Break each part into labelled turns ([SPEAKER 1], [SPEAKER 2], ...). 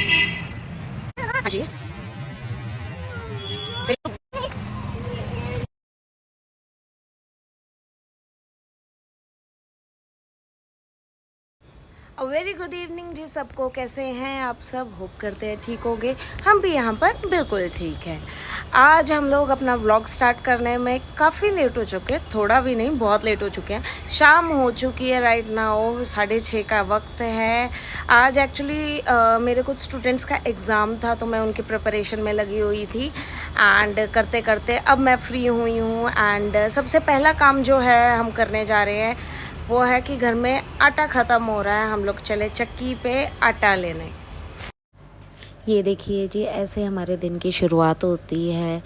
[SPEAKER 1] हाँ जी। Very good evening जी सबको, कैसे हैं आप सब? होप करते हैं ठीक होंगे। हम भी यहाँ पर बिल्कुल ठीक है। आज हम लोग अपना व्लॉग स्टार्ट करने में काफ़ी लेट हो चुके हैं, थोड़ा भी नहीं बहुत लेट हो चुके हैं। शाम हो चुकी है, राइट नाउ 6:30 का वक्त है। आज एक्चुअली मेरे कुछ स्टूडेंट्स का एग्ज़ाम था, तो मैं उनकी प्रिपरेशन में लगी हुई थी एंड करते करते अब मैं फ्री हुई हूँ। एंड सबसे पहला काम जो है हम करने जा रहे हैं वो है कि घर में आटा ख़त्म हो रहा है, हम लोग चले चक्की पे आटा लेने। ये देखिए जी, ऐसे हमारे दिन की शुरुआत होती है।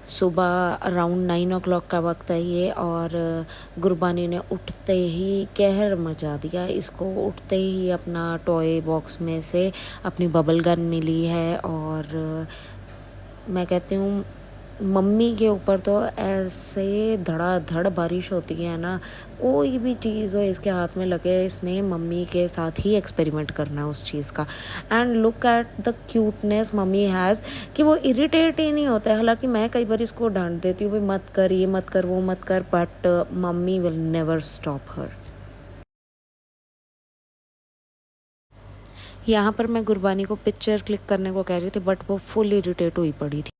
[SPEAKER 1] सुबह अराउंड 9 o'clock का वक्त है ये, और गुरबानी ने उठते ही कहर मचा दिया। इसको उठते ही अपना टॉय बॉक्स में से अपनी बबल गन मिली है, और मैं कहती हूँ मम्मी के ऊपर तो ऐसे धड़ाधड़ बारिश होती है ना, कोई भी चीज़ हो इसके हाथ में लगे, इसने मम्मी के साथ ही एक्सपेरिमेंट करना है उस चीज़ का। And look at the cuteness mummy has, कि वो इरिटेट ही नहीं होता है। हालांकि मैं कई बार इसको डांट देती हूँ, भाई मत कर, ये मत कर, वो मत कर, but mummy will never stop हर। यहाँ पर मैं गुरबानी को पिक्चर क्लिक करने को कह रही थी, बट वो फुल इरिटेट हुई पड़ी थी।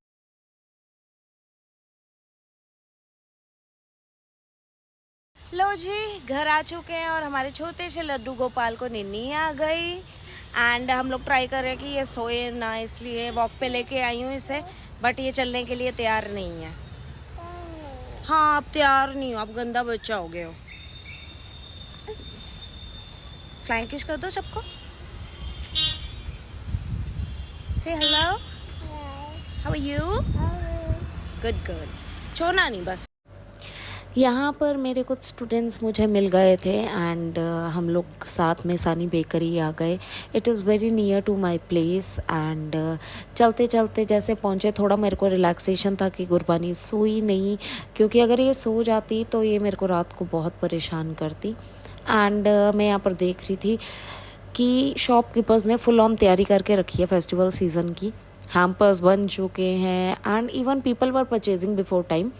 [SPEAKER 1] लो जी, घर आ चुके हैं और हमारे छोटे से लड्डू गोपाल को निन्नी आ गई। एंड हम लोग ट्राई कर रहे हैं कि ये सोए ना, इसलिए वॉक पे लेके आई हूँ इसे, बट ये चलने के लिए तैयार नहीं है। हाँ, आप तैयार नहीं हो, आप गंदा बच्चा हो गए हो। फ्लाइंग किस कर दो सबको, से hello, how are you? Good girl, छोड़ना नहीं बस। यहाँ पर मेरे कुछ स्टूडेंट्स मुझे मिल गए थे, एंड हम लोग साथ में सानी बेकरी आ गए। It is very near to my place. And चलते चलते जैसे पहुँचे, थोड़ा मेरे को रिलैक्सेशन था कि गुरबानी सोई नहीं, क्योंकि अगर ये सो जाती तो ये मेरे को रात को बहुत परेशान करती। एंड मैं यहाँ पर देख रही थी कि शॉपकीपर्स ने फुल ऑन तैयारी करके रखी है फेस्टिवल सीज़न की। हैम्पर्स बन चुके हैं and even people were purchasing before time.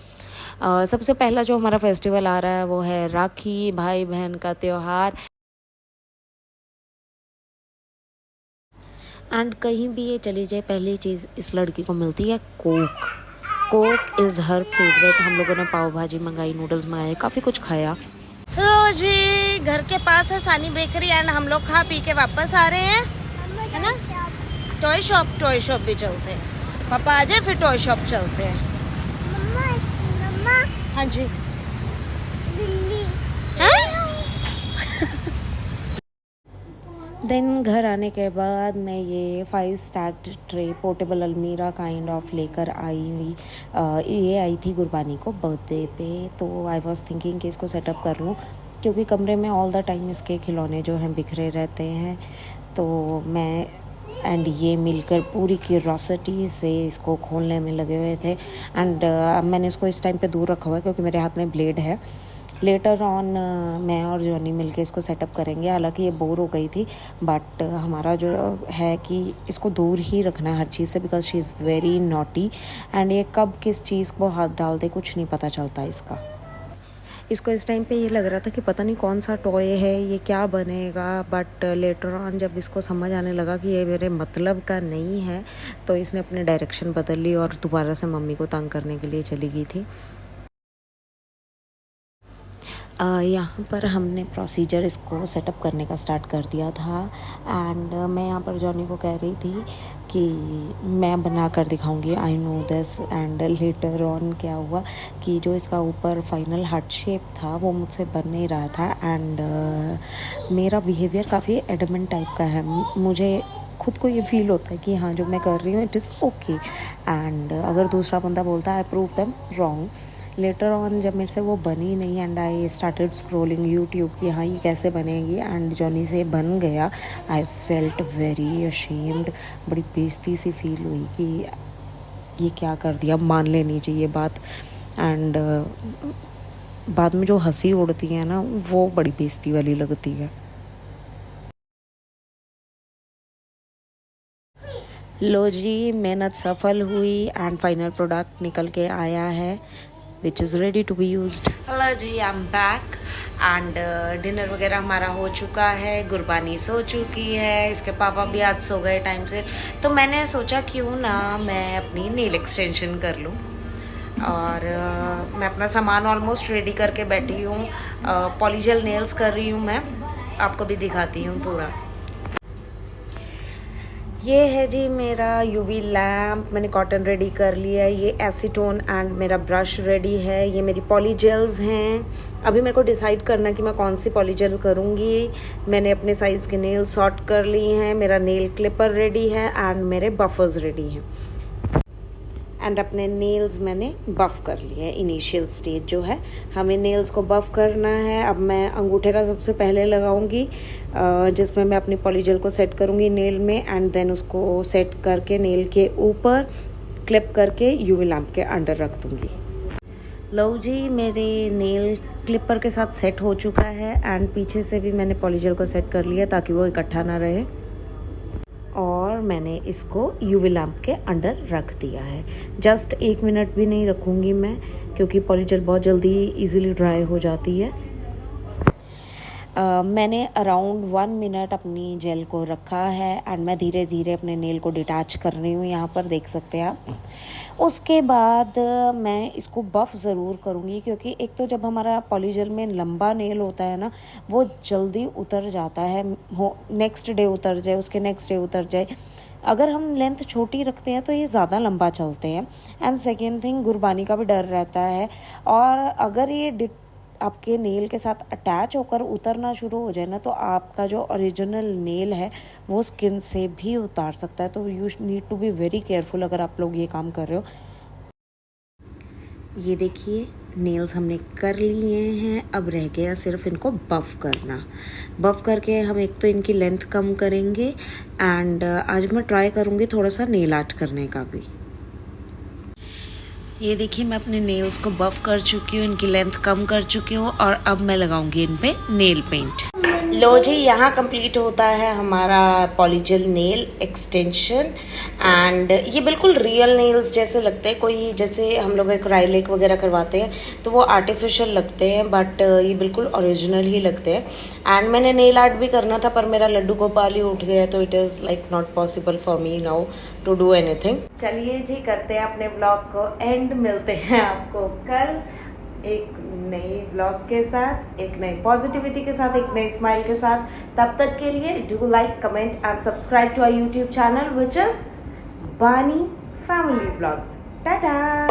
[SPEAKER 1] सबसे पहला जो हमारा फेस्टिवल आ रहा है वो है राखी, भाई बहन का त्योहार। एंड कहीं भी ये चली जाए, पहली चीज़ इस लड़की को मिलती है Coke. Coke is her favourite. हम लोगों ने पाव भाजी मंगाई, नूडल्स मंगाए, काफ़ी कुछ खाया। लो जी, घर के पास है सानी बेकरी एंड हम लोग खा पी के वापस आ रहे हैं, है ना? टॉय शॉप भी चलते हैं। पापा आ जाए फिर टॉय शॉप चलते हैं। मम्मा, हाँ जी, बिल्ली है। देन घर आने के बाद मैं ये 5 स्टैक्ड ट्रे पोर्टेबल अलमीरा काइंड ऑफ लेकर आई हुई। ये आई थी गुरबानी को बर्थडे पे, तो आई वाज थिंकिंग कि इसको सेटअप कर लूँ, क्योंकि कमरे में ऑल द टाइम इसके खिलौने जो हैं बिखरे रहते हैं। तो मैं एंड ये मिलकर पूरी क्यूरोसिटी से इसको खोलने में लगे हुए थे। एंड मैंने इसको इस टाइम पे दूर रखा हुआ है क्योंकि मेरे हाथ में ब्लेड है। लेटर ऑन मैं और जॉनी मिलके इसको सेटअप करेंगे। हालांकि ये बोर हो गई थी, बट हमारा जो है कि इसको दूर ही रखना है हर चीज़ से, because she is very naughty. And ये कब किस चीज़ को हाथ डाल दे कुछ नहीं पता चलता इसका। इसको इस टाइम पे ये लग रहा था कि पता नहीं कौन सा टॉय है, ये क्या बनेगा, बट लेटर ऑन जब इसको समझ आने लगा कि ये मेरे मतलब का नहीं है, तो इसने अपने डायरेक्शन बदल ली और दोबारा से मम्मी को तंग करने के लिए चली गई थी। यहाँ पर हमने प्रोसीजर इसको सेटअप करने का स्टार्ट कर दिया था। एंड मैं यहाँ पर जॉनी को कह रही थी कि मैं बना कर दिखाऊंगी, I know this. And later on क्या हुआ कि जो इसका ऊपर फाइनल हार्ट शेप था वो मुझसे बन नहीं रहा था। एंड मेरा बिहेवियर काफ़ी एडमेंट टाइप का है। मुझे खुद को ये फील होता है कि हाँ जो मैं कर रही हूँ इट इज़ ओके। एंड अगर दूसरा बंदा बोलता है I prove them wrong. Later on जब मेरे से वो बनी नहीं, and I started scrolling YouTube कि हाँ ये कैसे बनेगी, एंड जॉनी से बन गया। आई फेल्ट वेरी अशेम्ड, बड़ी बेइज्जती सी फील हुई कि ये क्या कर दिया, मान लेनी चाहिए बात। एंड बाद में जो हंसी उड़ती है ना वो बड़ी बेइज्जती वाली लगती है। लो जी, मेहनत सफल हुई एंड फाइनल प्रोडक्ट निकल के आया है which is ready to be used. Hello ji, I am back and dinner वगैरह हमारा हो चुका है। गुरबानी सो चुकी है, इसके पापा भी आज सो गए टाइम से। तो मैंने सोचा क्यों ना मैं अपनी नेल एक्सटेंशन कर लूँ और मैं अपना सामान ऑलमोस्ट रेडी करके बैठी हूँ। पॉलीजेल नेल्स कर रही हूँ मैं, आपको भी दिखाती हूँ पूरा। ये है जी मेरा यूवी लैम्प, मैंने कॉटन रेडी कर लिया है। ये एसीटोन एंड मेरा ब्रश रेडी है। ये मेरी पॉलीजेल्स हैं। अभी मेरे को डिसाइड करना कि मैं कौन सी पॉलीजेल करूँगी। मैंने अपने साइज़ के नेल सॉर्ट कर ली हैं। मेरा नेल क्लिपर रेडी है एंड मेरे बफर्स रेडी हैं। एंड अपने नेल्स मैंने बफ़ कर लिए हैं। इनिशियल स्टेज जो है, हमें नेल्स को बफ़ करना है। अब मैं अंगूठे का सबसे पहले लगाऊंगी, जिसमें मैं अपनी पॉलीजेल को सेट करूंगी नेल में एंड देन उसको सेट करके नेल के ऊपर क्लिप करके यूवी लैम्प के अंडर रख दूंगी। लो जी, मेरे नेल क्लिपर के साथ सेट हो चुका है एंड पीछे से भी मैंने पॉलीजेल को सेट कर लिया ताकि वो इकट्ठा ना रहे। और मैंने इसको यूवी लैम्प के अंडर रख दिया है। जस्ट 1 मिनट भी नहीं रखूँगी मैं, क्योंकि पॉलीजेल बहुत जल्दी इजीली ड्राई हो जाती है। मैंने अराउंड 1 मिनट अपनी जेल को रखा है एंड मैं धीरे धीरे अपने नेल को डिटैच कर रही हूँ, यहाँ पर देख सकते हैं आप। उसके बाद मैं इसको बफ़ ज़रूर करूँगी, क्योंकि एक तो जब हमारा पॉलीजेल में लंबा नेल होता है ना, वो जल्दी उतर जाता है। नेक्स्ट डे उतर जाए, उसके नेक्स्ट डे उतर जाए। अगर हम लेंथ छोटी रखते हैं तो ये ज़्यादा लंबा चलते हैं। एंड सेकेंड थिंग, गुरबानी का भी डर रहता है। और अगर ये आपके नेल के साथ अटैच होकर उतरना शुरू हो जाए ना, तो आपका जो ओरिजिनल नेल है वो स्किन से भी उतार सकता है। तो you need to be very careful अगर आप लोग ये काम कर रहे हो। ये देखिए, नेल्स हमने कर लिए हैं। अब रह गया सिर्फ इनको बफ़ करना। बफ़ करके हम एक तो इनकी लेंथ कम करेंगे एंड आज मैं ट्राई करूँगी थोड़ा सा नेल आर्ट करने का भी। ये देखिए, मैं अपने नेल्स को बफ़ कर चुकी हूँ, इनकी लेंथ कम कर चुकी हूँ और अब मैं लगाऊंगी इन पे नेल पेंट। लो जी, यहाँ कंप्लीट होता है हमारा पॉलीजेल नेल एक्सटेंशन एंड ये बिल्कुल रियल नेल्स जैसे लगते हैं। कोई जैसे हम लोग एक्राइलिक वगैरह करवाते हैं तो वो आर्टिफिशियल लगते हैं, बट ये बिल्कुल ओरिजिनल ही लगते हैं। एंड मैंने नेल आर्ट भी करना था, पर मेरा लड्डू गोपाल ही उठ गया, तो it is like not possible for me now to do anything. चलिए जी, करते हैं अपने ब्लॉग को एंड। मिलते हैं आपको कल एक नई ब्लॉग के साथ, एक नई पॉजिटिविटी के साथ, एक नई स्माइल के साथ। तब तक के लिए do like, comment and subscribe to our YouTube channel which is Bani family blogs. Tata.